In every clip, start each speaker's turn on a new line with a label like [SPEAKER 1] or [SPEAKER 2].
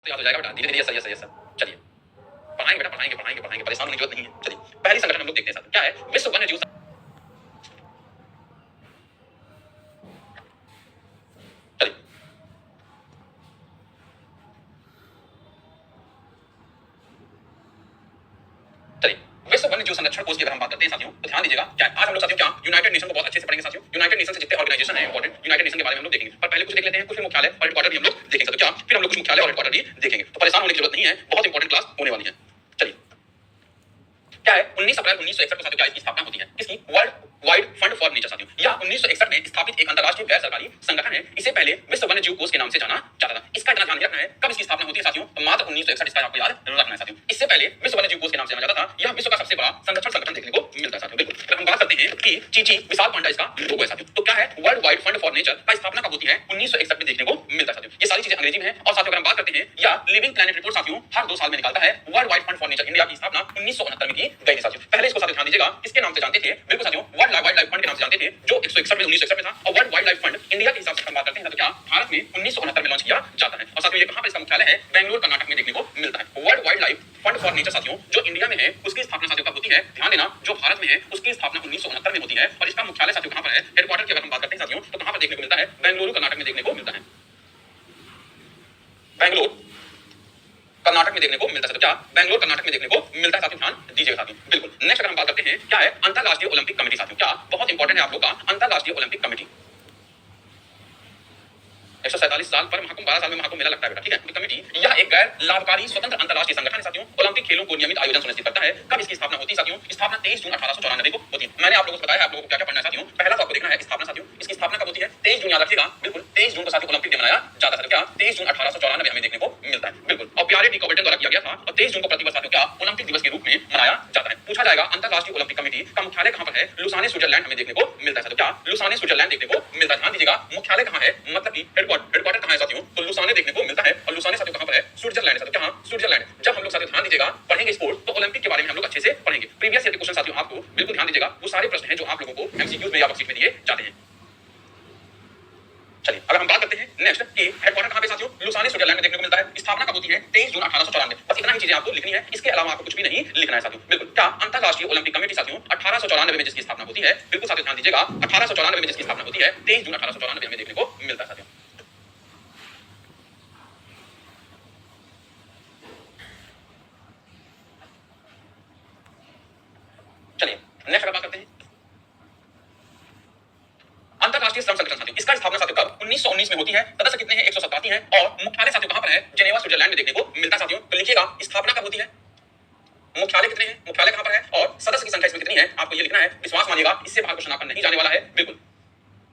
[SPEAKER 1] तो याद हो जाएगा बेटा, धीरे धीरे। Yes sir. चलिए पढ़ाएंगे बेटा, पढ़ाएंगे, परेशान होने की जरूरत नहीं है। चलिए पहली संगठन हम लोग देखते हैं साथ, क्या है? विश्व वन्य जीव। चलिए चलिए विश्व वन्य जीव संरक्षण कोष की अगर हम बात करते हैं साथियों, तो ध्यान दीजिएगा। क्या आज हम लोग साथियों क्या यूनाइटेड नेशन को बहुत अच्छे से पढ़ेंगे साथियों। यूनाइटेड नेशन से जितने ऑर्गेनाइजेशन है इंपॉर्टेंट, यूनाइटेड नेशन के बारे में हम लोग देखेंगे। पर पहले कुछ देख लेते हैं, कुछ मुख्यालय और हेडक्वार्टर भी हम लोग देखेंगे साथियों। क्या फिर हम लोग कुछ मुख्यालय और हेडक्वार्टर भी देखेंगे, तो परेशान होने की जरूरत नहीं है, बहुत इंपॉर्टेंट क्लास होने वाली है। चलिए क्या है? 19 अप्रैल 1961 को साथियों क्या इसकी स्थापना होती है? किसकी? World wide fund for nature साथियों। यह 1961 में स्थापित एक अंतरराष्ट्रीय गैर सरकारी संगठन है। इसे पहले विश्व वन्य जीव कोष के नाम से जाना जाता था। इसका इतना ध्यान रखना है, कब इसकी स्थापना होती है साथियों? तो मात्र 1961, इसका आपको याद रखना है साथियों। इससे पहले विश्व वन्य जीव कोष के नाम से जाना जाता था। यह विश्व का सबसे बड़ा संरक्षण संगठन देखने को मिलता है साथियों। बिल्कुल, अगर हम बात करते हैं कि चीची विशाल पांडा इसका लोगो है साथियों, तो क्या है? World wide fund for nature का स्थापना कब होती है? 1961 में देखने को मिलता है साथियों। ये सारी चीजें अंग्रेजी में है। और साथियों अगर हम बात करते हैं या लिविंग प्लैनेट रिपोर्ट साथियों हर 2 साल में निकालता है। World wide fund for nature India की स्थापना 1969 में की गई थी साथियों। पहले इसको साथियों ध्यान दीजिएगा, किसके नाम से जानते थे? बिल्कुल साथियों, वर्ल्ड वाइल्ड लाइफ फंड के नाम से जानते थे, जो 161 में 1961 में था। और world wild life fund India के हिसाब से हम बात करते हैं तो क्या भारत में 1969 में लॉन्च किया जाता है। और साथियों ये कहां पर इसका मुख्यालय है? बेंगलुरु कर्नाटक में देखने को मिलता है। World wild life fund for nature साथियों जो इंडिया में है उसकी स्थापना साथियों कब होती है? ध्यान देना, जो भारत में है उसकी स्थापना 1969 में होती है। और इसका मुख्यालय साथियों कहां पर है? हेडक्वार्टर की अगर हम बात करते हैं साथियों, तो कहां पर देखने को मिलता है? बेंगलुरु कर्नाटक में देखने को मिलता है। बेंगलुरु कर्नाटक में देखने को मिलता है। तो क्या बेंगलुरु कर्नाटक में देखने को मिलता है साथियों? ध्यान दीजिएगा साथियों। बिल्कुल, नेक्स्ट अगर हम बात करते हैं, क्या है? अंतरराष्ट्रीय ओलंपिक कमेटी साथियों। क्या बहुत इंपॉर्टेंट है आप लोग का अंतरराष्ट्रीय ओलंपिक कमेटी। 147 साल पर महाकुंभ, 12 साल में महाकुंभ मेला लगता है बेटा, ठीक है। कमेटी यह एक गैर लाभकारी स्वतंत्र अंतरराष्ट्रीय संगठन है साथियों। ओलंपिक खेलों को नियमित आयोजन सुनिश्चित करता है। कब इसकी स्थापना होती है साथियों? स्थापना 23 जून 1894 को होती है। मैंने आप लोगों को बताया आप लोगों को क्या क्या पढ़ना है साथियों। पहला तो आपको देखना है स्थापना साथियों। इसकी स्थापना कब होती है? 23 जून, याद रखिएगा। बिल्कुल 23 जून को साथियों ओलंपिक डे मनाया जाता है। क्या 23 जून 1894 हमें देखने को मिलता है। बिल्कुल, और पियरे डी कॉबर्टन द्वारा किया गया था। और 23 जून को प्रतिवर्ष साथियों क्या ओलंपिक दिवस के रूप में मनाया जाता है। पूछा जाएगा अंतरराष्ट्रीय ओलंपिक कमेटी का मुख्यालय कहां पर है? लुसाने स्विट्जरलैंड हमें देखने को मिलता है साथियों। क्या लुसाने स्विट्जरलैंड देखने को मिलता है। ध्यान दीजिएगा, मुख्यालय कहां है मतलब कि हेडक्वार्टर कहां है साथियों? तो लुसाने देखने को मिलता है। और लुसाने साथियों कहां पर है? स्विट्जरलैंड साथियों। कहां? स्विट्जरलैंड। जब हम लोग साथियों ध्यान दीजिएगा पढ़ेंगे स्पोर्ट, तो ओलंपिक के बारे में हम लोग अच्छे से पढ़ेंगे। प्रीवियस ईयर के क्वेश्चन साथियों आपको बिल्कुल ध्यान दीजिएगा, वो सारे प्रश्न हैं जो आप लोगों को एमसीक्यूज में या वर्कशीट में दिए जाते हैं। चलिए अगर हम बात करते हैं नेक्स्ट कि हेडक्वार्टर कहां पे साथियों? लुसाने स्विट्जरलैंड में देखने को मिलता है। स्थापना कब होती है? 23 जून 1894। बस इतना ही चीजें आपको लिखनी है, इसके अलावा आपको कुछ भी नहीं लिखना है साथियों। बिल्कुल, क्या अंतरराष्ट्रीय ओलंपिक कमेटी साथियों 1894 में जिसकी स्थापना होती है। बिल्कुल साथियों ध्यान दीजिएगा, 1894 में जिसकी स्थापना होती है 23 जून 1894 हमें देखने को मिलता है साथियों। चलिए नेक्स्ट अगर बात करते हैं अंतरराष्ट्रीय श्रम संगठन साथियों, इसका स्थापना साथियों कब? 1919 में होती है। सदस्य कितने हैं? 187 हैं। और मुख्यालय साथियों कहां पर है? जेनेवा स्विट्जरलैंड में देखने को मिलता है साथियों। तो लिखिएगा स्थापना कब होती है, मुख्यालय कितने हैं, मुख्यालय कहां पर है, और सदस्य की संख्या इसमें कितनी है, आपको ये लिखना है। विश्वास मानिएगा, इससे बाहर क्वेश्चन आपका नहीं जाने वाला है। बिल्कुल,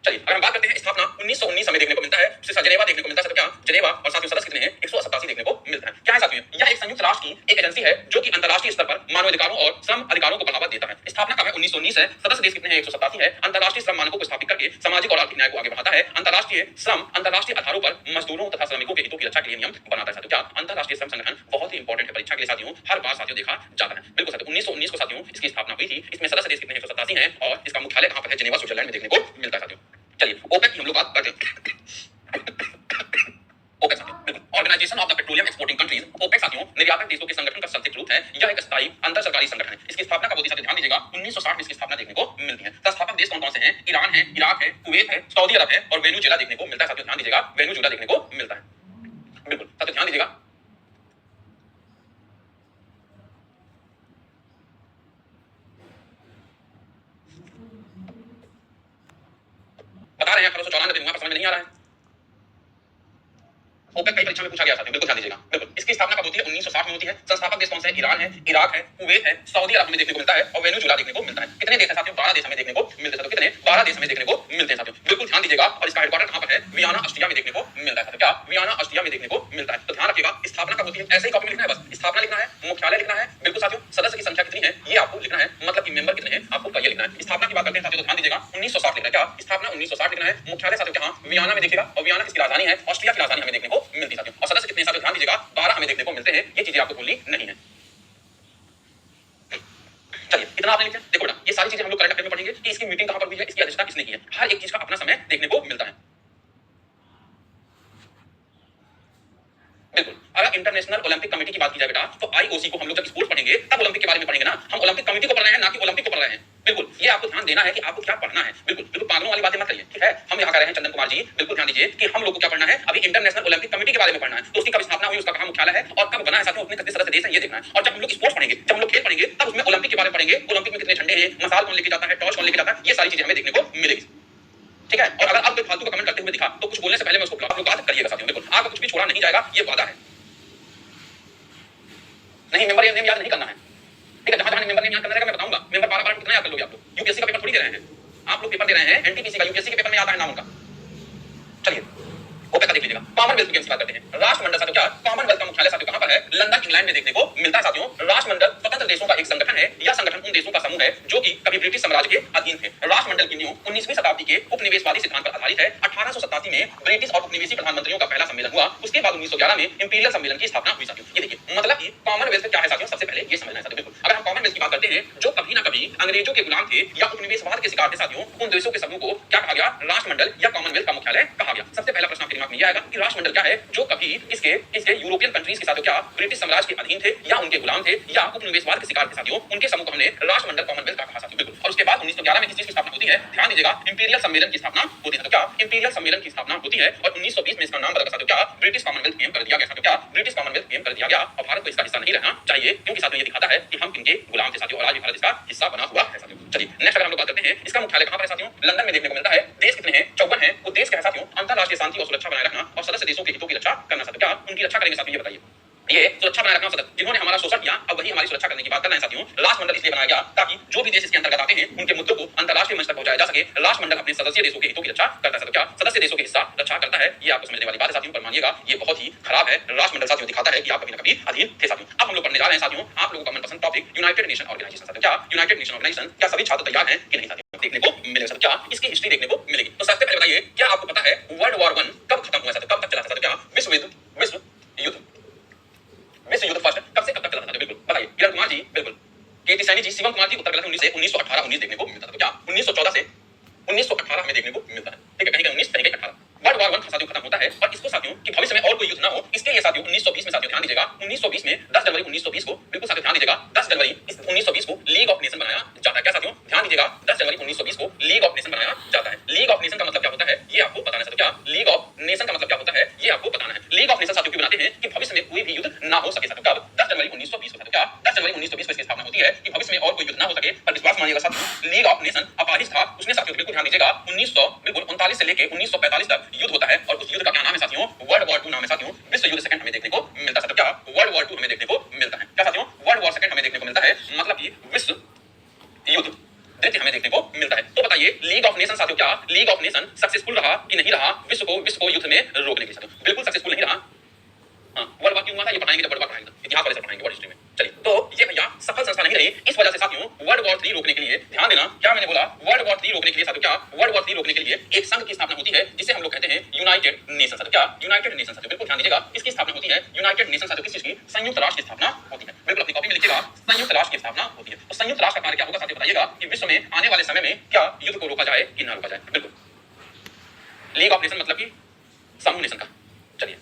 [SPEAKER 1] चलिए अगर हम बात करते हैं स्थापना 1919 हमें देखने को मिलता है। जेनेवा देखने को मिलता है। क्या जेनेवा, और साथियों सदस्य कितने हैं? 187 देखने को मिलता है। क्या है साथियों? यह एक संयुक्त राष्ट्र की एक एजेंसी है जो कि अंतरराष्ट्रीय स्तर पर मानवाधिकारों और श्रम अधिकारों को बढ़ावा देता है। स्थापना कब है? 1919 है। सदस्य देश कितने हैं? 187 है। अंतरराष्ट्रीय श्रम मानकों को स्थापित करके सामाजिक और आर्थिक न्याय को आगे बढ़ाता है। अंतरराष्ट्रीय श्रम अंतरराष्ट्रीय आधारों पर मजदूरों तथा श्रमिकों के हितों की रक्षा के लिए नियम बनाता है साथियों। क्या अंतरराष्ट्रीय श्रम संगठन बहुत ही इंपॉर्टेंट है परीक्षा के लिए साथियों, हर बार साथियों देखा जाता है। बिल्कुल साथियों 1919 को साथियों इसकी स्थापना हुई थी। इसमें सदस्य देश कितने हैं? 187 हैं। और इसका मुख्यालय कहां पर है? जेनेवा स्विट्जरलैंड में देखने को मिलता है साथियों। चलिए ओपेक की हम लोग बात करते हैं। ओपेक साथियों बिल्कुल Organisation of the Petroleum Exporting Countries. OPEC साथियों निर्यातक देशों के संगठन का संक्षिप्त है। यह एक स्थायी अंतर सरकारी संगठन है। इसकी स्थापना कब होती है साथियों? ध्यान दीजिएगा 1960 में इसकी स्थापना देखने को मिलती है। संस्थापक देश कौन कौन से हैं? ईरान है, इराक है, कुवैत है, सऊदी अरब है और वेनेजुएला देखने को मिलता है साथियों। ध्यान दीजिएगा वेनेजुएला देखने को मिलता है। बिल्कुल साथियों ध्यान दीजिएगा, बता रहे हैं 1894 दूंगा, समझ में नहीं आ रहा है। ओपेक कई परीक्षा में पूछा गया साथियों, बिल्कुल ध्यान दीजिएगा। बिल्कुल इसकी स्थापना कब होती है? 1960 में होती है। संस्थापक देश कौन से हैं? ईरान है, इराक है, कुवैत है, सऊदी अरब हमें देखने को मिलता है और वेनेजुएला देखने को मिलता है। कितने देश हैं साथियों? 12 देश हमें देखने को मिलते हैं। तो कितने? 12 देश हमें देखने को मिलते हैं साथियों। बिल्कुल ध्यान दीजिएगा, और इसका हेडक्वार्टर कहां पर है? वियना ऑस्ट्रिया में देखने को मिलता है। क्या वियना ऑस्ट्रिया में देखने को मिलता है। तो ध्यान रखिएगा स्थापना कब होती है, ऐसे ही कॉपी में लिखना है, बस स्थापना लिखना है, मुख्यालय लिखना है। बिल्कुल साथियों सदस्य की संख्या कितनी है ये आपको लिखना है, मतलब कि मेंबर कितने हैं आपको ये लिखना है। स्थापना की बात करते हैं साथियों, तो ध्यान दीजिएगा 1960 लिखना है। क्या स्थापना 1960 लिखना है। मुख्यालय साथियों कहां? वियना में देखिएगा, और वियना किसकी राजधानी है? ऑस्ट्रिया की राजधानी हमें देखने को मिलती है साथियों। और सदस्य कितने साथियों? ध्यान दीजिएगा 12 हमें देखने को मिलते हैं। ये चीजें आपको भूलनी नहीं है। चलिए इतना आपने लिखा। देखो बेटा ये सारी चीजें हम लोग करंट अफेयर में पढ़ेंगे कि इसकी मीटिंग कहां पर हुई है, इसकी अध्यक्षता किसने की है। हर एक चीज का अपना समय देखने को मिलता है। बिल्कुल। अगर इंटरनेशनल ओलंपिक कमेटी की बात की जाए बेटा, तो आईओसी को हम लोग जब स्पोर्ट्स पढ़ेंगे तब ओलंपिक के बारे में पढ़ेंगे ना। हम ओलंपिक कमेटी को पढ़ रहे हैं, ना कि ओलंपिक को पढ़ रहे हैं। बिल्कुल, ये आपको ध्यान देना है कि आपको क्या पढ़ना है। बिल्कुल बिल्कुल, पागलों वाली बातें मत करिए, ठीक है। हम यहाँ कह रहे हैं चंदन कुमार जी, बिल्कुल ध्यान दीजिए कि हम लोग को क्या पढ़ना है। अभी इंटरनेशनल ओलंपिक कमेटी के बारे में पढ़ना है। तो उसकी कब स्थापना हुई, उसका कहाँ मुख्यालय है और कब बना है, साथियों उसमें कितने सदस्य देश हैं, ये देखना है। और जब हम लोग स्पोर्ट्स पढ़ेंगे, जब हम लोग खेल पढ़ेंगे, तब उसमें ओलंपिक के बारे में पढ़ेंगे। ओलंपिक में कितने झंडे हैं, मसाल कौन लेके जाता है, टॉर्च कौन लेके जाता है, ये सारी चीजें हमें देखने को मिलेगी, ठीक है। और अगर आप कोई फालतू का कमेंट करते हुए दिखा तो कुछ बोलने से पहले मैं उसको ब्लॉक बात करिएगा साथियों। बिल्कुल, आपका कुछ भी छोड़ा नहीं जाएगा, ये वादा है। नहीं, मेंबर नेम याद नहीं करना है, ठीक है। जहां मेंबर नेम याद करना रहेगा मैं बताऊंगा। मेंबर बार-बार कितना याद कर लोगे आप लोग। यूपीएससी का पेपर थोड़ी दे रहे हैं आप लोग, पेपर दे रहे हैं एनटीपीसी का। यूपीएससी के पेपर में आता है नाम उनका। चलिए ओपे का देख लीजिएगा। कॉमनवेल्थ गेम्स की बात करते हैं। राष्ट्रमंडल साथियों, क्या कॉमनवेल्थ का मुख्यालय साथियों कहां पर है, लंदन इंग्लैंड में देखने को मिलता है साथियों। राष्ट्रमंडल स्वतंत्र देशों का एक संगठन है। यह संगठन उन देशों का समूह है जो कि कभी ब्रिटिश साम्राज्य के अधीन थे। राष्ट्रमंडल की नींव 19वीं शताब्दी के उपनिवेशवादी सिद्धांत पर आधारित है। 1887 में ब्रिटिश और उपनिवेशी प्रधानमंत्रियों का पहला सम्मेलन हुआ। उसके बाद 1911 में इंपीरियल सम्मेलन की स्थापना हुई साथियों। ये देखिए, मतलब कि कॉमनवेल्थ क्या है साथियों, सबसे पहले ये समझना है साथियों। बिल्कुल, अगर हम कॉमनवेल्थ की बात करते हैं, जो कभी ना कभी अंग्रेजों के गुलाम थे या उपनिवेशवाद के शिकार थे साथियों, उन देशों के समूह को क्या कहा गया, राष्ट्रमंडल या कॉमनवेल्थ का मुख्यालय कहा गया। सबसे पहला प्रश्न आपके दिमाग में यह आएगा कि राष्ट्रमंडल क्या है, जो कभी किसके किसके यूरोपियन कंट्रीज के साथियों क्या ब्रिटिश साम्राज्य के अधीन थे या उनके गुलाम थे या उपनिवेशवाद के शिकार थे साथियों, उनके समूह को हमने राष्ट्रमंडल कॉमनवेल्थ का कहा साथियों। बिल्कुल, और उसके बाद 1911 में किस चीज की स्थापना होती है, ध्यान दीजिएगा, इंपीरियल सम्मेलन की स्थापना होती है। तो क्या इंपीरियल सम्मेलन की स्थापना होती है और 1920 में इसका नाम बदलकर साथियों क्या ब्रिटिश कॉमनवेल्थ गेम कर दिया गया साथियों। क्या ब्रिटिश कॉमनवेल्थ गेम कर दिया गया और भारत को इसका हिस्सा नहीं रहना चाहिए, क्योंकि साथियों ये दिखाता है कि हम किनके गुलाम थे साथियों, और आज भी भारत इसका हिस्सा बना हुआ है साथियों। चलिए नेक्स्ट अगर हम लोग बात करते हैं, इसका मुख्यालय कहां पर है साथियों, लंदन में देखने को मिलता है। देश कितने हैं, 54 हैं। वो देश क्या है साथियों, अंतरराष्ट्रीय शांति और सुरक्षा बनाए रखना और सदस्य देशों के हितों की रक्षा करना साथियों। क्या उनकी रक्षा करेंगे साथियों, ये बताइए। ये सुरक्षा बनाए रखना सदस्य जिन्होंने हमारा शोषण किया, अब वही हमारी सुरक्षा करने की बात कर रहे हैं साथियों। राष्ट्रमंडल इसलिए बनाया गया ताकि जो भी देश इसके अंतर्गत आते हैं उनके मुद्दों को अंतरराष्ट्रीय मंच तक पहुंचाया जा सके। राष्ट्रमंडल अपने सदस्य देशों के हितों की रक्षा करता है साथियों। क्या सदस्य देशों के हिस्सा रक्षा करता है, ये आपको समझने वाली बात है साथियों, पर मानिएगा ये बहुत ही खराब है। राष्ट्रमंडल साथियों दिखाता है कि आप कभी ना कभी अधीन थे साथियों। अब हम लोग पढ़ने जा रहे हैं साथियों आप लोगों का मनपसंद टॉपिक यूनाइटेड नेशन ऑर्गेनाइजेशन साथियों। क्या यूनाइटेड नेशन ऑर्गेनाइजेशन, क्या सभी छात्र तैयार हैं कि नहीं साथियों, देखने को मिलेगा साथियों। क्या इसकी हिस्ट्री देखने को मिलेगी। तो सबसे पहले बताइए, क्या आपको पता है वर्ल्ड वॉर 1 कब खत्म हुआ साथियों, कब तक चला था साथियों। क्या विश्व युद्ध फर्स्ट कब से कब तक चला था, बिल्कुल बताइए। किरण कुमार जी बिल्कुल, कीर्ति सैनी जी, शिवम कुमार जी उत्तर गलत है। 19 से 1918 19 देखने को मिलता था। क्या 1914 से 1918 हमें देखने को मिलता है, ठीक है। कहीं कहीं 19 कहीं कहीं 18। वर्ल्ड वॉर 1 साथियों खत्म होता है और इसको साथियों कि भविष्य में और कोई युद्ध ना हो, इसके लिए साथियों 1920 में साथियों ध्यान दीजिएगा, 1920 में 10 जनवरी 1920 को, बिल्कुल साथियों ध्यान दीजिएगा, 10 जनवरी 1920 को लीग ऑफ नेशन बनाया जाता है। क्या साथियों ध्यान दीजिएगा, 10 जनवरी 1920 को लीग ऑफ नेशन बनाया जाता है। लीग ऑफ नेशन का मतलब क्या होता है, ये आपको बताना है साथियों। क्या लीग ऑफ नेशन का मतलब क्या होता है, ये आपको बताना है। लीग ऑफ नेशन साथियों क्यों बनाते हैं कि भविष्य में कोई भी युद्ध ना हो सके साथियों। कब 10 जनवरी 1920 को साथियों। क्या 10 जनवरी 1920 को इसकी स्थापना होती है कि भविष्य में और कोई युद्ध ना हो सके। पर विश्वास मानिएगा साथियों, लीग ऑफ नेशन अपाहिज था, उसने साथियों बिल्कुल ध्यान दीजिएगा 1939 से लेके 1945 तक युद्ध होता है और उस युद्ध का क्या नाम है साथियों, वर्ल्ड वॉर 2 नाम है साथियों। विश्व युद्ध सेकंड हमें देखने को मिलता है साथियों। क्या वर्ल्ड वॉर 2 हमें देखने को मिलता है। क्या साथियों वर्ल्ड वॉर सेकंड हमें देखने को मिलता है, मतलब कि विश्व युद्ध द्वितीय हमें देखने को मिलता है। तो बताइए लीग ऑफ नेशन साथियों, क्या लीग ऑफ नेशन सक्सेसफुल रहा कि नहीं रहा विश्व को युद्ध में रोकने के साथियों, बिल्कुल सक्सेसफुल नहीं रहा। वर्ल्ड वॉर क्यों हुआ था ये पढ़ाएंगे, जब वर्ल्ड वॉर पढ़ाएंगे इतिहास वाले से पढ़ाएंगे वर्ल्ड हिस्ट्री में। चलिए, तो ये भैया सफल संस्था नहीं रही, इस वजह से साथियों वर्ल्ड वॉर 3 रोकने के लिए, ध्यान देना क्या मैंने बोला, वर्ल्ड वॉर 3 रोकने के लिए साथियों, क्या वर्ल्ड वॉर 3 रोकने के लिए एक संघ की स्थापना होती है जिसे हम लोग कहते हैं यूनाइटेड नेशन साथियों। क्या यूनाइटेड नेशन साथियों, बिल्कुल ध्यान दीजिएगा, इसकी स्थापना होती है यूनाइटेड नेशन साथियों। किस चीज की, संयुक्त राष्ट्र की स्थापना होती है। बिल्कुल अपनी कॉपी में लिखिएगा, संयुक्त राष्ट्र की स्थापना होती है। तो संयुक्त राष्ट्र का कार्य क्या होगा साथियों, बताइएगा कि विश्व में आने वाले समय में क्या युद्ध को रोका जाए कि ना रोका जाए। बिल्कुल लीग ऑफ नेशन मतलब कि समूह नेशन का। चलिए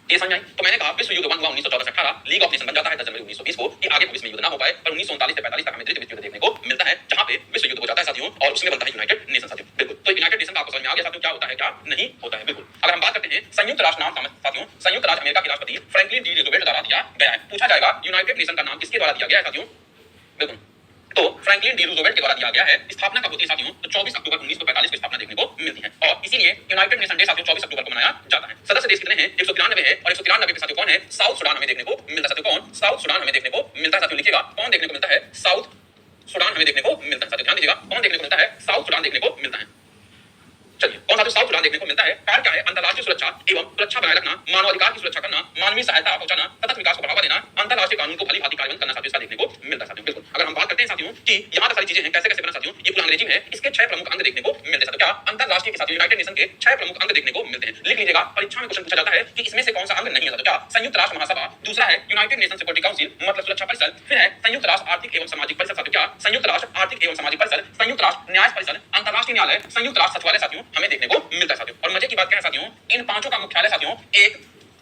[SPEAKER 1] ये समझ आई। तो मैंने कहा विश्व युद्ध 1 हुआ 1914 से 18, लीग ऑफ नेशन बन जाता है 10 जनवरी 1920 को कि आगे भविष्य में युद्ध ना हो पाए। पर 1939 से 45 तक हमें तृतीय विश्व युद्ध देखने को मिलता है, जहां पे विश्व युद्ध हो जाता है साथियों और उसमें बनता है यूनाइटेड नेशन साथियों। बिल्कुल, तो यूनाइटेड नेशन का आपको समझ में आ गया साथियों क्या होता है क्या नहीं होता है। बिल्कुल, अगर हम बात करते हैं संयुक्त राष्ट्र नाम साथियों, संयुक्त राष्ट्र अमेरिका के राष्ट्रपति फ्रैंकलिन डी रूजवेल्ट द्वारा दिया गया है। पूछा जाएगा यूनाइटेड नेशन का नाम किसके द्वारा दिया गया है साथियों, बिल्कुल तो फ्रैंकलिन डी रूजवेल्ट के द्वारा दिया गया है। स्थापना कब होती है साथियों, तो 24 अक्टूबर 1945 को स्थापना देखने को मिलती है और इसीलिए यूनाइटेड नेशन डे साथियों 24 अक्टूबर को मनाया जाता है। सदस्य देश कितने हैं, 193 है और 193 के साथियों कौन है, साउथ सुडान हमें देखने को मिलता है साथियों। कौन, साउथ सुडान हमें देखने को मिलता है साथियों। लिखिएगा कौन देखने को मिलता है, साउथ सुडान हमें देखने को मिलता है साथियों। ध्यान दीजिएगा कौन देखने को मिलता है, साउथ सुडान देखने को मिलता है। चलिए कौन साथियों, साउथ सुडान देखने को मिलता है। कार्य क्या है, अंतरराष्ट्रीय सुरक्षा एवं सुरक्षा बनाए रखना, मानवाधिकार की सुरक्षा करना, मानवीय सहायता पहुंचाना, सतत विकास को बढ़ावा देना, अंतरराष्ट्रीय कानून को भली भांति कार्यान्वयन करना साथियों इसका देखने को मिलता है साथियों। बिल्कुल, अगर हम बात करते हैं साथियों कि यहाँ सारी चीजें हैं कैसे कैसे बना साथियों, ये पूरा अंग्रेजी में है, इसके 6 प्रमुख अंग देखने को मिलते हैं साथियों। क्या अंतरराष्ट्रीय के साथियों यूनाइटेड नेशन के 6 प्रमुख अंग देखने को मिलते हैं। लिख लीजिएगा, परीक्षा में क्वेश्चन पूछा जाता है कि इसमें से कौन सा अंग नहीं है साथियों। क्या संयुक्त राष्ट्र महासभा, दूसरा है यूनाइटेड नेशन सिक्योरिटी काउंसिल मतलब सुरक्षा परिषद, फिर है संयुक्त राष्ट्र आर्थिक एवं सामाजिक परिषद साथियों। क्या संयुक्त राष्ट्र आर्थिक एवं सामाजिक परिषद, संयुक्त राष्ट्र न्याय परिषद, अंतरराष्ट्रीय न्यायालय, संयुक्त राष्ट्र सचिवालय साथियों हमें देखने को मिलता है साथियों। और मजे की बात क्या है साथियों, इन पांचों का मुख्यालय साथियों एक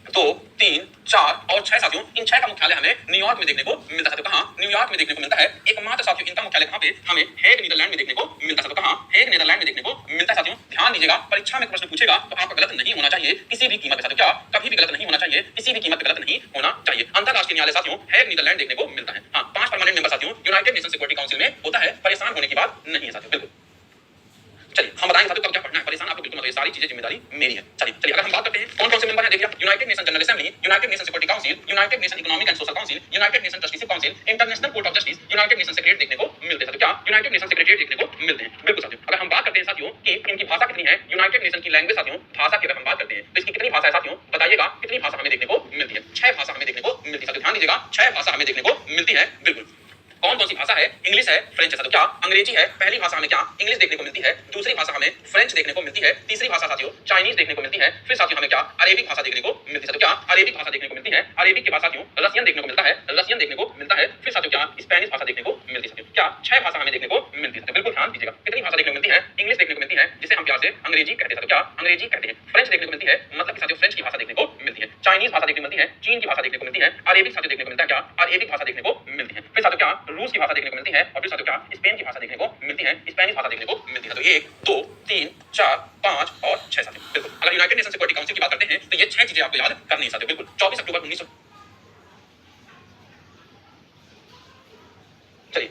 [SPEAKER 1] दो, तीन, चार और छह साथियों, इन छह का मुख्यालय हमें न्यूयॉर्क में देखने को मिलता है। तो कहां? न्यूयॉर्क में देखने को मिलता है। एकमात्र साथियों इनका मुख्यालय कहां पे हमें हेग नीदरलैंड में देखने को मिलता है। तो कहां? हेग नीदरलैंड में देखने को मिलता है। साथियों ध्यान दीजिएगा, परीक्षा में प्रश्न पूछेगा तो आपका गलत नहीं होना चाहिए किसी भी कीमत पे। साथियों क्या? कभी भी गलत नहीं होना चाहिए, किसी भी कीमत पे गलत नहीं होना चाहिए। अंतरराष्ट्रीय न्यायालय साथियों हेग नीदरलैंड देखने को मिलता है। हाँ, 5 परमानेंट मेंबर साथियों यूनाइटेड नेशन सिक्योरिटी काउंसिल में होता है। परेशान होने की बात नहीं है साथियों, बिल्कुल। चलिए हम बताएंगे साथियों कब क्या पढ़ना है, परेशान आप लोग बिल्कुल मत होइए, सारी चीजें जिम्मेदारी मेरी है। चलिए अगर हम बात करते हैं कौन कौन से मेंबर हैं, देखिए United nation general assembly, United nation security council, United nation economic and social council, United nation trusteeship council, international court of justice, United nation secretariat देखने को मिलते हैं। तो क्या यूनाइटेड नेशन सेक्रेटरीट देखने को मिलते हैं, बिल्कुल साथियों। अगर हम बात करते हैं साथियों कि इनकी भाषा कितनी है, यूनाइटेड नेशन की लैंग्वेज साथियों, भाषा की अगर हम बात करते हैं तो इसकी कितनी भाषा है साथियों, बताइएगा कितनी भाषा हमें देखने को मिलती है? 6 भाषा हमें देखने को मिलती है साथियों, ध्यान दीजिएगा, 6 भाषा हमें देखने को मिलती है, बिल्कुल। कौन कौन सी भाषा है? इंग्लिश है, फ्रेंच है साथियों। क्या? अंग्रेजी है, पहली भाषा हमें क्या इंग्लिश देखने को मिलती है, दूसरी भाषा हमें फ्रेंच देखने को मिलती है, तीसरी भाषा साथियों चाइनीज देखने को मिलती है, फिर साथियों हमें क्या अरेबिक भाषा देखने को मिलती है। साथियों क्या? अरेबिक भाषा देखने को मिलती है, अरेबिक के बाद साथियों रसियन देखने को मिलता है, रसियन देखने को मिलता है, फिर साथियों क्या स्पेनिश भाषा देखने को मिलती है। साथियों क्या 6 भाषा हमें देखने को मिलती है, बिल्कुल ध्यान दीजिएगा। कितनी भाषा देखने को मिलती है? इंग्लिश देखने को मिलती है जिसे हम प्यार से अंग्रेजी कहते हैं। क्या अंग्रेजी कहते हैं। फ्रेंच देखने को मिलती है, मतलब कि साथियों फ्रेंच की भाषा देखने को मिलती है, चाइनीज भाषा देखने को मिलती है, चीन की भाषा देखने को मिलती है, अरेबिक साथियों देखने को मिलता है, क्या अरेबिक भाषा देखने को मिलती है, फिर साथियों क्या रूस की भाषा देखने को मिलती है, और फिर साथियों क्या स्पेन की भाषा देखने को मिलती है, स्पेनिश भाषा देखने को मिलती है। तो 1 2 3 4 5 और 6 साथियों, बिल्कुल। अगर यूनाइटेड नेशन सिक्योरिटी काउंसिल की बात करते हैं तो ये 6 चीजें आपको याद करनी है साथियों, बिल्कुल। 24 अक्टूबर 1900, चलिए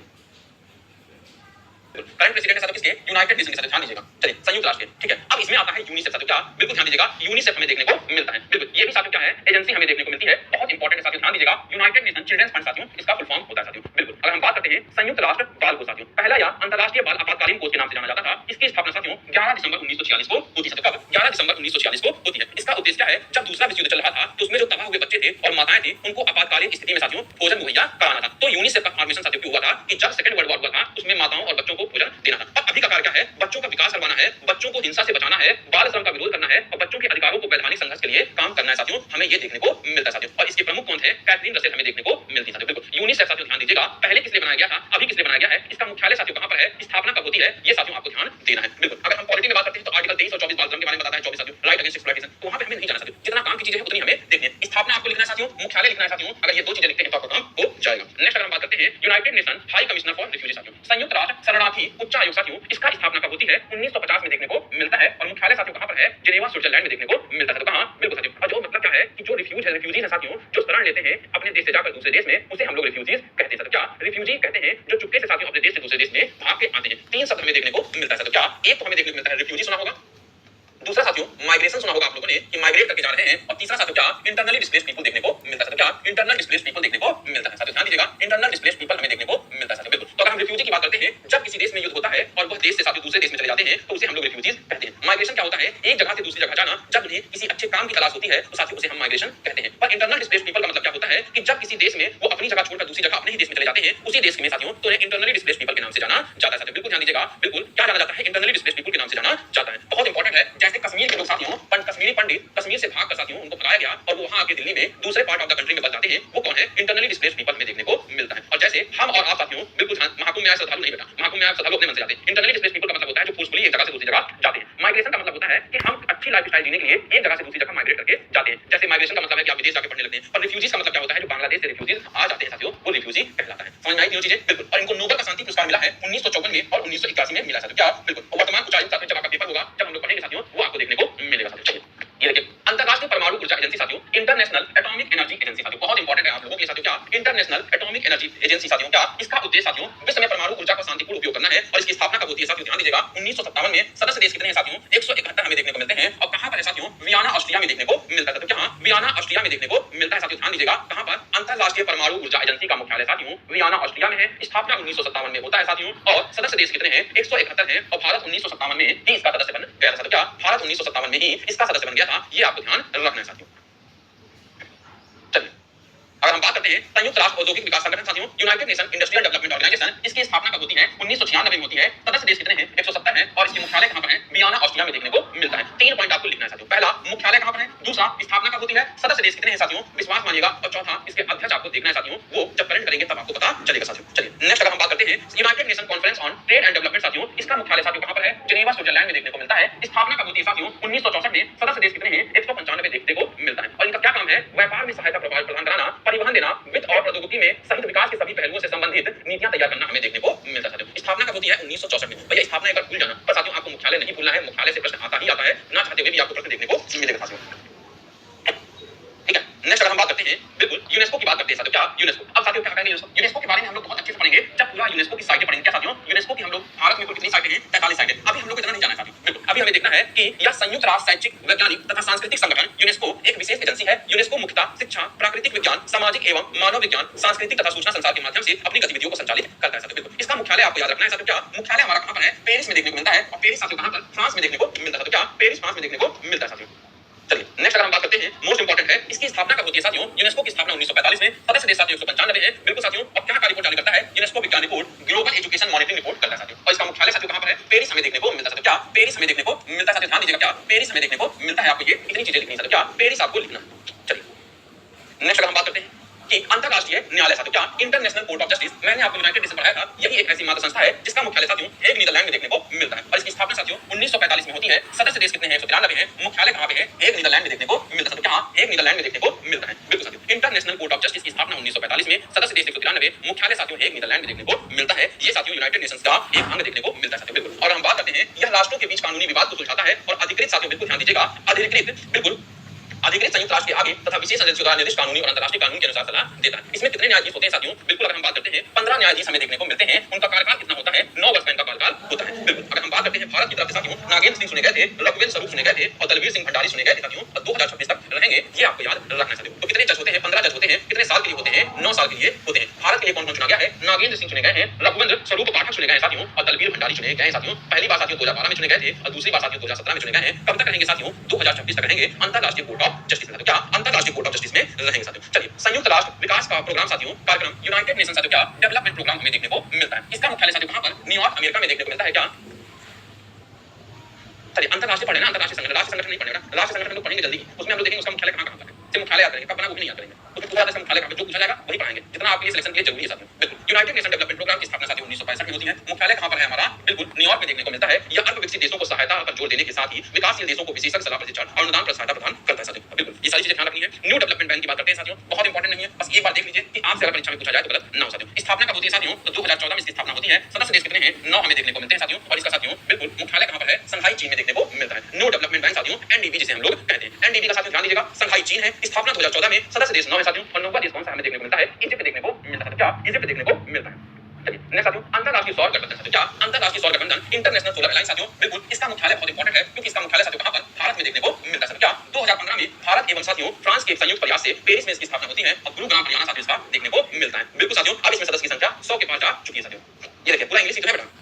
[SPEAKER 1] करंट प्रेसिडेंट है साथियों किसके? यूनाइटेड नेशन के साथ, ध्यान दीजिएगा। चलिए संयुक्त राष्ट्र के, ठीक है। अब इसमें आता है यूनिसेफ साथियों। क्या? बिल्कुल ध्यान दीजिएगा, यूनिसेफ हमें देखने को मिलता है, बिल्कुल। ये भी साथियों क्या है? एजेंसी हमें देखने को मिलती है, बहुत इंपॉर्टेंट है साथियों, ध्यान दीजिएगा। यूनाइटेड नेशन चिल्ड्रंस फंड साथियों इसका फुल फॉर्म होता है साथियों, बिल्कुल। अगर हम बात करते हैं संयुक्त राष्ट्र बाल कोष साथियों, पहला या अंतरराष्ट्रीय बाल आपातकालीन कोष के नाम से जाना जाता था। इसकी स्थापना साथियों 11 दिसंबर 1946 को होती है। कब? 11 दिसंबर 1946 को होती है। इसका उद्देश्य क्या है? जब दूसरा विश्व युद्ध चल रहा था तो उसमें जो तबाह हुए बच्चे थे और माताएं थी उनको आपातकालीन स्थिति में साथियों भोजन मुहैया कराना था। तो यूनिसेफ का फॉर्मेशन साथियों क्यों हुआ था कि जब सेकंड वर्ल्ड वॉर हुआ था उसमें माताओं और बच्चों को भोजन देना था। अब अभी का कार्य क्या है? बच्चों का विकास करवाना है, बच्चों को हिंसा से बचाना है, बाल श्रम का विरोध करना है और बच्चों के अधिकारों को वैधानिक संघर्ष के लिए काम करना है साथियों, हमें ये देखने को मिलता है साथियों। और इसके प्रमुख कौन थे? कैथरीन रसेल हमें देखने को मिलती है साथियों, बिल्कुल। यूनिसेफ साथियों ध्यान दीजिएगा, पहले किस लिए बनाया गया था, अभी किस लिए बनाया गया है, इसका मुख्यालय साथियों कहां पर है, स्थापना कब होती है, ये साथियों आपको ध्यान देना है, बिल्कुल। अगर हम पॉलिटी में बात करते हैं तो आर्टिकल 23 और 24 बाल श्रम के बारे में बताता है, 24 साथियों राइट अगेंस्ट एक्सप्लॉइटेशन, तो वहां पे हमें नहीं जाना साथियों, जितना काम की चीजें हैं उतनी हमें देखनी है। स्थापना आपको लिखना है साथियों, मुख्यालय लिखना है साथियों, अगर ये दो चीजें लिखते हैं तो आपका काम हो जाएगा। नेक्स्ट अगर हम बात करते हैं United nation high commissioner for refugee साथियों, संयुक्त राष्ट्र शरणार्थी उच्च आयोग साथियों, इसका स्थापना कब होती है? 1950 में देखने को मिलता है और मुख्यालय साथियों कहां पर है? जिनेवा स्विट्जरलैंड में देखने को मिलता है। तो कहां? बिल्कुल साथियों। और जो मतलब क्या है कि जो रिफ्यूजीज है साथियों, जो शरण लेते हैं अपने देश से जाकर दूसरे देश में, उसे हम लोग रिफ्यूजीज कहते हैं साथियों। क्या रिफ्यूजी कहते हैं जो चुपके से साथियों अपने देश से दूसरे देश में भाग के आते हैं। 3 शब्द हमें देखने को मिलता है साथियों। क्या? एक तो हमें देखने को मिलता है रिफ्यूजी, सुना होगा, दूसरा साथियों माइग्रेशन सुना होगा आप लोगों ने कि माइग्रेट करके जा रहे हैं, और तीसरा साथियों क्या इंटरनली डिस्प्लेस्ड पीपल देखने को मिलता है। क्या इंटरनल डिस्प्लेस्ड पीपल देखने को मिलता है साथियों, ध्यान दीजिएगा, इंटरनल डिस्प्लेस्ड पीपल हमें देखने को मिलता है साथियों, बिल्कुल। तो अगर हम रिफ्यूजी की बात करते हैं, जब किसी देश में युद्ध होता है और वह देश से साथियों दूसरे देश में चले जाते हैं तो उसे हम लोग रिफ्यूजीज कहते हैं। माइग्रेशन क्या होता है? एक जगह से दूसरी जगह जाना, जब उन्हें किसी अच्छे काम की तलाश होती है तो साथियों उसे हम माइग्रेशन कहते हैं। पर इंटरनल डिस्प्लेस्ड पीपल का मतलब क्या होता है कि जब किसी देश में वो अपनी जगह छोड़कर दूसरी जगह अपने ही देश में चले जाते हैं, उसी देश में साथियों तो उन्हें इंटरनली डिस्प्लेस्ड पीपल के नाम से जाना जाता है साथियों, बिल्कुल ध्यान दीजिएगा, बिल्कुल। क्या जाना जाता है? इंटरनली डिस्प्लेस्ड पीपल के नाम से जाना जाता है, बहुत इंपॉर्टेंट है। जैसे कश्मीर के लोग साथियों, कश्मीरी पंडित कश्मीर से भागकर साथियों उनको भगाया गया और वो वहां आके दिल्ली में दूसरे पार्ट ऑफ द कंट्री में बस जाते हैं, वो कौन है? इंटरनली डिस्प्लेस्ड पीपल में देखने को मिलता है। और जैसे हम और आप साथियों बिल्कुल महाकुंभ में आए श्रद्धालु नहीं बेटा, महाकुंभ में आए श्रद्धालु अपने मन से जाते हैं। इंटरनली डिस्प्लेस्ड पीपल का मतलब होता है जो फोर्सफुली एक जगह से दूसरी जगह जाते हैं। माइग्रेशन का मतलब होता है कि हम अच्छी लाइफस्टाइल जीने के लिए एक जगह से दूसरी जगह माइग्रेट करके जाते हैं। जैसे माइग्रेशन का मतलब है कि आप विदेश जाकर पढ़ने लगते हैं, और रिफ्यूजीज का मतलब क्या होता है? जो बांग्लादेश से रिफ्यूजीज आ जाते हैं साथियों, वो रिफ्यूजी कहलाता है। समझ में आई तीनों चीजें, बिल्कुल। और इनको नोबेल का शांति पुरस्कार मिला है 1954 में और 1981 में मिला साथियों। क्या? बिल्कुल। वर्तमान उच्चायुक्त साथियों जब आपका पेपर होगा, जब हम लोग पढ़ेंगे साथियों, वो आपको देखने को मिलेगा साथियों। चलिए ये देखिए, अंतरराष्ट्रीय परमाणु ऊर्जा एजेंसी साथियों, इंटरनेशनल एटॉमिक एनर्जी एजेंसी साथियों, बहुत इंपॉर्टेंट है आप लोगों के लिए साथियों। क्या? इंटरनेशनल एटॉमिक एनर्जी एजेंसी साथियों, क्या इसका उद्देश्य साथियों? विश्व में परमाणु ऊर्जा का शांतिपूर्ण उपयोग करना है। और इसकी स्थापना कब होती है साथियों? ध्यान दीजिएगा, 1957 में। सदस्य देश कितने हैं साथियों? 171 हमें देखने को मिलते हैं। और कहां पर है साथियों? वियना ऑस्ट्रिया में देखने को मिलता है। तो क्या वियना ऑस्ट्रिया में देखने को मिलता है साथियों, ध्यान दीजिएगा। कहां पर? अंतरराष्ट्रीय परमाणु ऊर्जा एजेंसी का मुख्यालय साथियों वियना ऑस्ट्रिया में है। स्थापना 1957 में होता है साथियों। और सदस्य देश कितने हैं? 171 हैं। और भारत 1957 में ही इसका सदस्य बन गया था साथियों। क्या भारत 1957 में ही इसका सदस्य बन गया था, ये आपको ध्यान रखना है साथियों। चलिए अगर हम बात करते हैं संयुक्त राष्ट्र औद्योगिक विकास संगठन साथियों, United Nation Industrial Development Organisation, इसकी स्थापना कब होती है? 1996 में होती है। सदस्य देश कितने हैं? 170 हैं। और इसकी मुख्यालय कहां पर है? वियना ऑस्ट्रिया में देखने को मिलता है। 3 पॉइंट आपको लिखना है साथियों। पहला, मुख्यालय कहां पर है? दूसरा, स्थापना कब होती है? सदस्य देश कितने हैं साथियों? विश्वास मानिएगा। और चौथा, इसके अध्यक्ष आपको देखना है साथियों, वो जब करेंट करेंगे तब आपको पता चलेगा साथियों। चलिए नेक्स्ट अगर हम बात करते हैं United nation conference on trade and development साथियों, इसका मुख्यालय साथियों कहां पर है? जिनेवा स्विट्जरलैंड में देखने को मिलता है। स्थापना कब होती है साथियों? 1964 में। सदस्य देश कितने हैं? 195 देखने को मिलता है। और इनका क्या काम है? प्रोत्साहन देना, वित्त और प्रौद्योगिकी में सहित विकास के सभी पहलुओं से संबंधित नीतियां तैयार करना हमें देखने को मिलता है साथियों। स्थापना कब होती है? 1964 में। भैया स्थापना एक बार भूल जाना, पर साथियों आपको मुख्यालय नहीं भूलना है। मुख्यालय से प्रश्न आता ही आता है, ना चाहते हुए भी आपको प्रश्न देखने को मिलेगा साथियों। ठीक है, नेक्स्ट अगर हम बात करते हैं बिल्कुल यूनेस्को की बात करते हैं साथियों। क्या यूनेस्को? अब साथियों क्या कहेंगे यूनेस्को? यूनेस्को के बारे में हम लोग बहुत अच्छे से पढ़ेंगे जब पूरा यूनेस्को की साइटें पढ़ेंगे। क्या साथियों? यूनेस्को की हम लोग भारत में कुल कितनी साइटें हैं? 43 साइटें। अभी हम लोग को इतना नहीं जाना है साथियों। बिल्कुल अभी हमें देखना है कि यह संयुक्त राष्ट्र शैक्षिक, वैज्ञानिक तथा सांस्कृतिक संगठन यूनेस्को एक विशेष एजेंसी है। यूनेस्को मुख्यतः शिक्षा, प्राकृतिक विज्ञान, सामाजिक एवं मानव विज्ञान, सांस्कृतिक तथा सूचना संचार के माध्यम से अपनी गतिविधियों को संचालित करता है साथियों। बिल्कुल इसका मुख्यालय आपको याद रखना है साथियों। क्या मुख्यालय हमारा कहां पर है? पेरिस में देखने को मिलता है। और पेरिस साथियों कहां पर? फ्रांस में देखने को मिलता है साथियों। क्या पेरिस फ्रांस में देखने को मिलता है साथियों। चलिए नेक्स्ट अगर हम बात करते हैं, मोस्ट इंपोर्टेंट है इसकी स्थापना कब होती है साथियों? यूनेस्को की स्थापना 1945 में। सदस्य देश साथियों 195 है। बिल्कुल साथियों। और क्या रिपोर्ट जारी करता है? यूनेस्को विज्ञान report, global education monitoring report करता है साथियों। और इसका मुख्यालय साथियों कहां पर है? पेरिस हमें देखने को मिलता है साथियों। क्या पेरिस हमें देखने को मिलता है साथियों? ध्यान दीजिएगा। क्या पेरिस हमें देखने को मिलता है? आपको ये इतनी चीजें लिखनी है साथियों। क्या पेरिस आपको लिखना है। चलिए नेक्स्ट अगर हम बात करते हैं कि अंतरराष्ट्रीय न्यायालय साथियों। क्या इंटरनेशनल कोर्ट ऑफ जस्टिस, मैंने आपको यूनाइटेड नेशन पढ़ाया था, यही एक ऐसी मात्र संस्था है जिसका मुख्यालय साथियों हेग नीदरलैंड में देखने को मिलता है। और इसकी स्थापना साथियों 1945 में होती है। सदस्य देश कितने हैं? 193 हैं। मुख्यालय कहां पे है? हेग नीदरलैंड में देखने को मिलता है। कहां? हेग नीदरलैंड में देखने को मिलता है। बिल्कुल साथियों। इंटरनेशनल कोर्ट ऑफ जस्टिस की स्थापना 1945 में। सदस्य देश 193, मुख्यालय साथियों हेग नीदरलैंड में देखने को मिलता है। ये साथियों यूनाइटेड नेशंस का एक अंग देखने को मिलता है साथियों। बिल्कुल। और हम बात करते हैं, यह राष्ट्रों के बीच कानूनी विवाद को सुलझाता है और अधिकृत साथियों बिल्कुल ध्यान दीजिएगा, अधिकृत बिल्कुल अधिकृत संयुक्त राष्ट्र के आगे तथा विशेष सदस्य द्वारा निर्दिष्ट कानूनी और अंतर्राष्ट्रीय कानून के अनुसार सलाह देता है। इसमें कितने न्यायाधीश होते हैं साथियों? बिल्कुल अगर हम बात करते हैं 15 न्यायाधीश हमें देखने को मिलते हैं। उनका कार्यकाल कितना होता है? 9 वर्ष का इनका कार्यकाल होता है। बिल्कुल अगर हम बात करते हैं भारत की तरफ से साथियों, नागेंद्र सिंह चुने गए थे, रघुवीर स्वरूप चुने गए थे और दलवीर सिंह भंडारी चुने गए थे साथियों। और 2026 तक रहेंगे, ये आपको याद रखना है साथियों। तो कितने जज होते हैं? 15 जज होते हैं। कितने साल के लिए होते हैं? 9 साल के लिए होते हैं। भारत के लिए कौन कौन चुना गया है? नागेंद्र सिंह चुने गए हैं, रघुवीर स्वरूप पाठक चुने गए हैं साथियों और दलवीर भंडारी चुने गए हैं साथियों। पहली बार साथियों 2012 में चुने गए थे और दूसरी बार साथियों 2017 में चुने गए हैं। कब तक रहेंगे साथियों? 2026 तक रहेंगे अंतरराष्ट्रीय कोर्ट ऑफ जस्टिस में। क्या अंतरराष्ट्रीय कोर्ट ऑफ जस्टिस में रहेंगे साथियों। चलिए संयुक्त राष्ट्र विकास का प्रोग्राम साथियों, कार्यक्रम यूनाइटेड नेशन साथियों। क्या डेवलपमेंट प्रोग्राम हमें देखने को मिलता है। इसका मुख्यालय साथियों कहां पर? न्यूयॉर्क अमेरिका में देखने को मिलता है। क्या चलिए अंतरराष्ट्रीय पढ़े ना, अंतरराष्ट्रीय संगठन, राष्ट्रीय संगठन नहीं पढ़ेगा। राष्ट्रीय संगठन को पढ़ेंगे जल्दी, उसमें हम लोग देखेंगे उसका मुख्यालय कहां कहां पर है। सिर्फ मुख्यालय याद करेंगे, कब बना वो भी नहीं याद करेंगे। उसमें पूरा देश मुख्यालय कहां पे जो पूछा जाएगा वही पढ़ाएंगे, जितना आपके लिए सिलेक्शन के लिए जरूरी है साथियों। बिल्कुल यूनाइटेड नेशन डेवलपमेंट प्रोग्राम की स्थापना साथियों 1965 में होती है। मुख्यालय कहां पर है हमारा? बिल्कुल न्यूयॉर्क में देखने को मिलता है। यह अल्प विकसित देशों को सहायता पर जोर देने के साथ ही विकासशील देशों को विशेषज्ञ सलाह, प्रशिक्षण और अनुदान सहायता प्रदान करता है साथियों। बिल्कुल ये सारी चीजें ध्यान रखनी है। न्यू डेवलपमेंट बैंक की बात करते हैं साथियों, बहुत इंपॉर्टेंट नहीं है, बस एक बार देख लीजिए कि आपसे अगर परीक्षा में पूछा जाए तो गलत ना हो साथियों। स्थापना कब होती है साथियों? तो 2014 में इसकी स्थापना होती है। सदस्य देश कितने हैं? 9 हमें देखने को मिलते हैं साथियों। और इसका साथियों बिल्कुल मुख्यालय कहां पर है? संघाई चीन में देखने को मिलता है। न्यू डेवलपमेंट बैंक साथियों एनडीबी जिसे हम लोग कहते हैं। एनडीबी का साथियों ध्यान दीजिएगा, संघाई चीन है। स्थापना 2014 में। सदस्य देश 9 है साथियों। और 9वां देश कौन सा हमें देखने को मिलता है? इजिप्ट देखने को मिलता है। क्या इजिप्ट देखने को मिलता है। चलिए नेक्स्ट साथियों, अंतरराष्ट्रीय सौर गठबंधन साथियों। क्या अंतरराष्ट्रीय सौर गठबंधन, इंटरनेशनल सोलर अलायंस साथियों। बिल्कुल इसका मुख्यालय बहुत इंपॉर्टेंट है क्योंकि इसका मुख्यालय साथियों कहां पर? भारत में देखने को मिलता है। क्या 2015 में भारत एवं साथियों फ्रांस के संयुक्त प्रयास से पेरिस में इसकी स्थापना होती है और गुरुग्राम हरियाणा साथियों इसका देखने को मिलता है। बिल्कुल साथियों अब इसमें सदस्य की संख्या 100 के पार जा चुकी है साथियों। ये देखिए पूरा इंग्लिश है बेटा।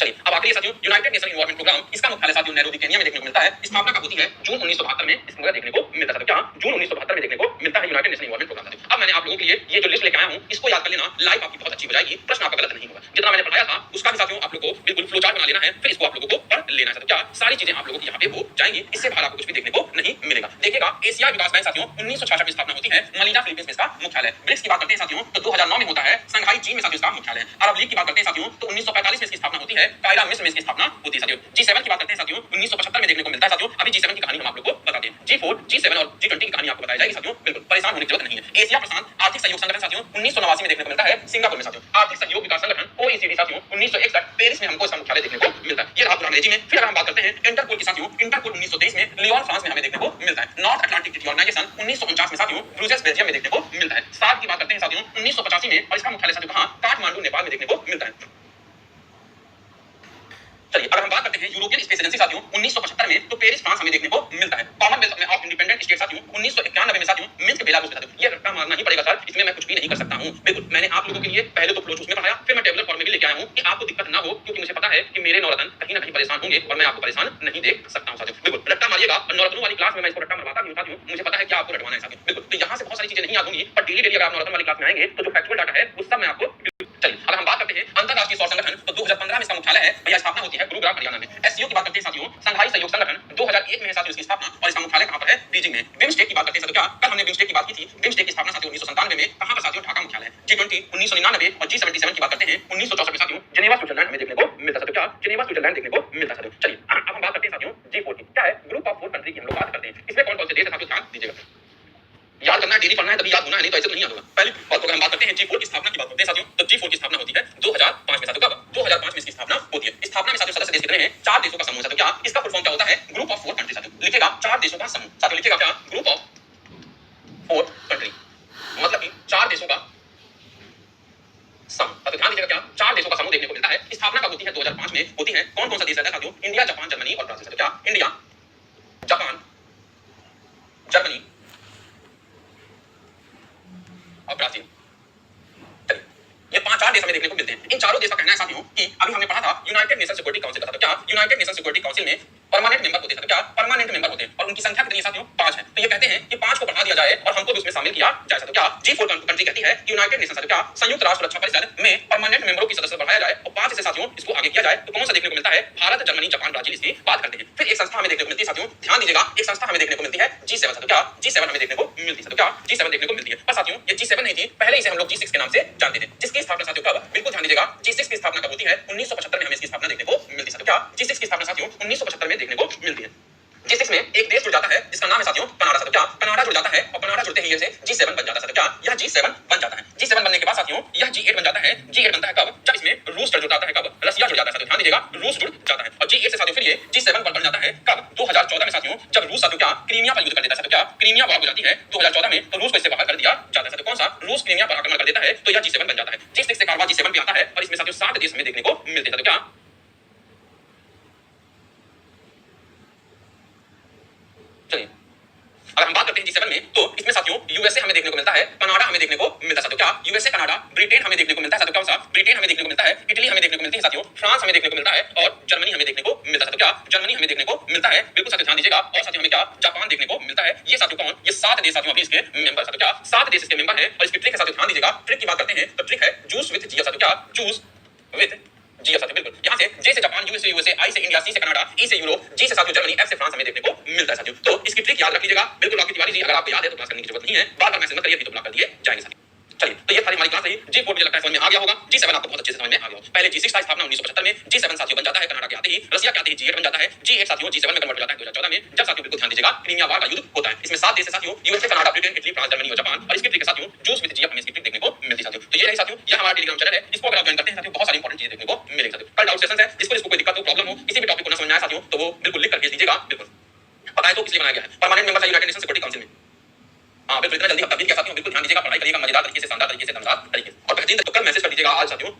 [SPEAKER 1] चलिए अब आखिरी साथियों यूनाइटेड नेशन एनवायरनमेंट प्रोग्राम, इसका मुख्यालय साथियों नैरोबी केन्या में देखने को मिलता है। स्थापना कब होती है? जून 1972 में इसका देखने को मिलता है। क्या जून 1972 में देखने को मिलता है यूनाइटेड नेशन एनवायरनमेंट प्रोग्राम साथियों। अब मैंने आप लोगों के लिए ये जो लिस्ट लेकर आया हूं, इसको याद कर लेना, लाइफ आपकी बहुत अच्छी हो जाएगी, प्रश्न आपका गलत नहीं होगा। जितना मैंने पढ़ाया था उसका भी साथियों आप लोगों को बिल्कुल फ्लो चार्ट बना लेना है, फिर इसको आप लोगों को पढ़ लेना है साथियों। क्या सारी चीजें आप लोगों की यहाँ पे हो जाएंगी, इससे बाहर आपको कुछ भी देखने को नहीं मिलेगा। देखिएगा एशिया विकास बैंक साथियों 1966 में स्थापना होती है। मनीला फिलीपींस में इसका मुख्यालय। ब्रिक्स की बात करते हैं साथियों तो 2009 में होता है। संघाई चीन में साथियों इसका मुख्यालय है। अरब लीग की बात करते हैं साथियों तो 1945 में इसकी स्थापना होती है। कायरा मिस्र में इसकी स्थापना होती है साथियों। G7 की बात करते हैं साथियों 1975 में देखने को मिलता है साथियों। अभी G7 की कहानी हम आप लोगों को बताते हैं। G4, G7 और G20 की कहानी आपको बताई जाएगी साथियों। बिल्कुल परेशान होने की जरूरत नहीं है। एशिया प्रशांत आर्थिक सहयोग संगठन साथियों 1989 में देखने को मिलता है सिंगापुर में साथियों। आर्थिक सहयोग विकास संगठन OECD साथियों 1961 पेरिस में हमको इसका मुख्यालय देखने को मिलता है। ये रहा पूरा अंग्रेजी में। फिर अगर हम बात करते हैं इंटरपोल की साथियों, इंटरपोल 1923 में लियोन फ्रांस में हमें देखने को मिलता है। नॉर्थ अटलांटिक ट्रीटी ऑर्गेनाइजेशन 1949 में साथियों ब्रुसेल्स बेल्जियम में देखने को मिलता है। सार्क की बात करते हैं साथियों 1985 में और इसका मुख्यालय साथियों कहां? काठमांडू नेपाल में देखने को मिलता है। चलिए अगर हम बात करते हैं यूरोपियन स्पेस एजेंसी साथियों 1975 में तो पेरिस फ्रांस हमें देखने को मिलता है। कॉमनवेल्थ ऑफ इंडिपेंडेंट स्टेट साथियों 1991 में साथियों मिन्स्क बेलारूस में साथियों। ये रट्टा मारना ही पड़ेगा सर, इसमें मैं कुछ भी नहीं कर सकता हूं। बिल्कुल मैंने आप लोगों के लिए पहले तो फ्लो उसमें पढ़ाया, फिर मैं टेबुलर फॉर्म में भी लेके आया हूं कि आपको दिक्कत ना हो, क्योंकि मुझे पता है कि मेरे नौरतन कहीं ना कहीं परेशान होंगे और मैं आपको परेशान नहीं देख सकता हूं साथियों। बिल्कुल रट्टा मारिएगा और नौरतनों वाली क्लास में मैं इसको रट्टा मरवाता भी हूं साथियों। मुझे पता है कि आपको रटवाना है साथियों। बिल्कुल तो यहां से बहुत सारी चीजें नहीं याद होंगी, पर डेली डेली अगर आप नौरतन वाली क्लास में आएंगे तो जो फैक्चुअल डाटा है वो सब मैं आपको। चलिए अगर हम बात करते हैं अंतरराष्ट्रीय सौर संगठन तो 2015 में इसका मुख्यालय है। भैया स्थापना होती है गुरुग्राम हरियाणा में। एससीओ की बात करते हैं साथियों, संघाई सहयोग संगठन 2001 में है साथियों इसकी स्थापना और इसका मुख्यालय कहां पर है? बीजिंग में। बिम्स्टेक की बात करते हैं साथियों। क्या कल हमने बिम्स्टेक की बात की थी? बिम्स्टेक की स्थापना साथियों 1997 में कहां पर साथियों? ढाका मुख्यालय है। G20 1999 और G77 की बात करते हैं 1964 में साथियों जेनेवा स्विट्जरलैंड में देखने को मिलता है साथियों। क्या जेनेवा स्विट्जरलैंड देखने को मिलता है साथियों। चलिए अब हम बात करते हैं साथियों G4 की। क्या है? ग्रुप ऑफ 4 कंट्री की हम लोग बात करते हैं। इसमें कौन कौन से देश है साथियों? ध्यान दीजिएगा, याद करना है डेली पढ़ना है तभी याद होना है, नहीं तो ऐसे तो नहीं याद होगा। पहली बात तो अगर हम बात करते हैं G4 की स्थापना की बात करते हैं साथियों, तो G4 की स्थापना होती है 2005 में साथियों। कब? 2005 में इसकी स्थापना होती है। स्थापना में साथियों सदस्य देश कितने हैं? 4 देशों का समूह साथियों। क्या इसका फुल फॉर्म क्या होता है? ग्रुप ऑफ 4 कंट्री साथियों। लिखेगा 4 देशों का समूह साथियों, लिखेगा क्या? ग्रुप ऑफ 4 कंट्री, मतलब कि 4 देशों का समूह। तो ध्यान दीजिएगा क्या 4 देशों का समूह देखने को मिलता है। स्थापना कब होती है? 2005 में होती है। कौन कौन सा देश रहता है साथियों? इंडिया, जापान, जर्मनी और ब्राजील। क्या? इंडिया, जापान, जर्मनी और ब्राजील। ये 4 देश हमें देखने को मिलते हैं। इन चारों देश का कहना है साथियों कि अभी हमने पढ़ा था यूनाइटेड नेशन सिक्योरिटी काउंसिल का था। क्या यूनाइटेड नेशन सिक्योरिटी काउंसिल में परमानेंट मेंबर होते हैं। क्या परमानेंट मेंबर होते हैं और उनकी संख्या कितनी है साथियों? 5 है। तो ये कहते हैं कि 5 को बढ़ा दिया जाए और हमको भी उसमें शामिल किया जाए साथियों। क्या G4 कंट्री कहती है कि यूनाइटेड नेशन साथियों क्या संयुक्त राष्ट्र सुरक्षा परिषद में परमानेंट मेंबरों की सदस्यता बढ़ाया जाए और 5 से साथियों इसको आगे किया जाए। तो कौन सा देखने को मिलता है? भारत, जर्मनी, जापान, ब्राजील इसकी बात करते हैं। फिर एक संस्था हमें देखने को मिलती है साथियों, ध्यान दीजिएगा, एक संस्था हमें देखने को मिलती है G7 साथियों। क्या G7 हमें देखने को मिलती है साथियों। क्या G7 देखने को मिलती है। पर साथियों ये G7 नहीं थी, पहले इसे हम लोग G6 के नाम से जानते थे, जिसकी स्थापना साथियों कब? बिल्कुल ध्यान दीजिएगा, G6 की स्थापना कब होती है? 1975 में हमें इसकी स्थापना देखने को मिलती है साथियों। क्या G6 की स्थापना साथियों 1975 में देखने को मिलती है। G6 में एक देश जुड़ जाता है जिसका नाम है साथियों कनाडा साथियों। क्या कनाडा जुड़ जाता है और कनाडा जुड़ते ही ये G7 बन जाता है साथियों। क्या यह G7 बन जाता है। G7 बनने के बाद साथियों यह G8 बन जाता है। G8 बनता है कब? जब इसमें रूस जुड़ जाता है। कब? रसिया जुड़ जाता है साथियों। ध्यान दीजिएगा, रूस जुड़ जाता है और G8 से साथियों फिर ये G7 बन जाता है। कब? 2014 में साथियों, जब रूस साथियों क्या क्रीमिया पर युद्ध कर देता है साथियों। क्या क्रीमिया वार हो जाती है 2014 में, तो रूस को इससे बाहर कर दिया जाता है साथियों। कौन सा? रूस क्रीमिया पर आक्रमण कर देता है, तो यह G7 बन जाता है। G6 से कारवा G7 पे आता है और इसमें साथियों 7 देश हमें देखने को मिलते हैं साथियों। क्या चलिए अगर हम बात करते हैं G7 में, तो इसमें साथियों यूएसए हमें देखने को मिलता है, कनाडा हमें देखने को मिलता है साथियों। क्या यूएसए, कनाडा, ब्रिटेन हमें देखने को मिलता है साथियों। कौन सा? ब्रिटेन हमें देखने को मिलता है, इटली हमें देखने को मिलती है साथियों, फ्रांस हमें देखने को मिलता है और जर्मनी हमें देखने को मिलता है साथियों। क्या जर्मनी हमें देखने को मिलता है, बिल्कुल साथियों ध्यान दीजिएगा। और साथियों हमें क्या जापान देखने को मिलता है। ये साथियों कौन? ये 7 देश साथियों अभी इसके मेंबर साथियों। क्या 7 देश इसके मेंबर हैं और इसकी ट्रिक है साथियों, ध्यान दीजिएगा, ट्रिक की बात करते हैं तो ट्रिक है जूस विद जी साथियों। क्या जूस विद जी साथियों, बिल्कुल यहाँ से J से जापान, U से यूएसए, I से इंडिया, C से कनाडा, E से यूरोप, G से साथियों जर्मनी, F से फ्रांस हमें देखने को मिलता है साथियों। तो इसकी ट्रिक याद रख लीजिएगा, बिल्कुल आपकी तिवारी जी, अगर आपको याद है तो क्लास करने की जरूरत नहीं है, बार बार मैसेज मत करिए, तो ब्लॉक कर दिए जाएंगे साथियों। चलिए तो ये सारी हमारी क्लास रही। G4 मुझे लगता है समझ में आ गया होगा, G7 आपको बहुत अच्छे से समझ में आ गया होगा। पहले G6 का स्थापना 1975 में, G7 साथियों बन जाता है कनाडा के आते ही, रसिया के आते ही G8 बन जाता है, G8 साथियों G7 में कन्वर्ट हो जाता है 2014 में, जब साथियों बिल्कुल ध्यान दीजिएगा क्रीमिया वार का युद्ध होता है। इसमें 7 देश है साथियों, USA, Canada, Britain, Italy, France, Germany और जापान। और इसकी ट्रिक है साथियों जूस विद जी, हमें इसकी ट्रिक देखने को मिलती है साथियों। तो ये रही साथियों, यह हमारा टेलीग्राम चैनल है, इसको अगर आप ज्वाइन करते हैं साथियों बहुत सारी इंपॉर्टेंट चीजें देखने को मिलेगी साथियों। कल डाउट सेशंस है, जिसको कोई दिक्कत हो, प्रॉब्लम हो, किसी भी टॉपिक को ना समझ में आए साथियों, तो वो बिल्कुल लिख कर भेज दीजिएगा। बिल्कुल पता है तो इसलिए बनाया गया है, परमानेंट मेंबर है यूनाइटेड नेशन सिक्योरिटी काउंसिल में। हाँ बिल्कुल, इतना जल्दी हफ्ता बीत गया साथियों, बिल्कुल ध्यान दीजिएगा, पढ़ाई करिएगा मजेदार तरीके से, शानदार तरीके से, दमदार तरीके से और बेहतरीन। तो कल मैसेज कर दीजिएगा आज साथियों।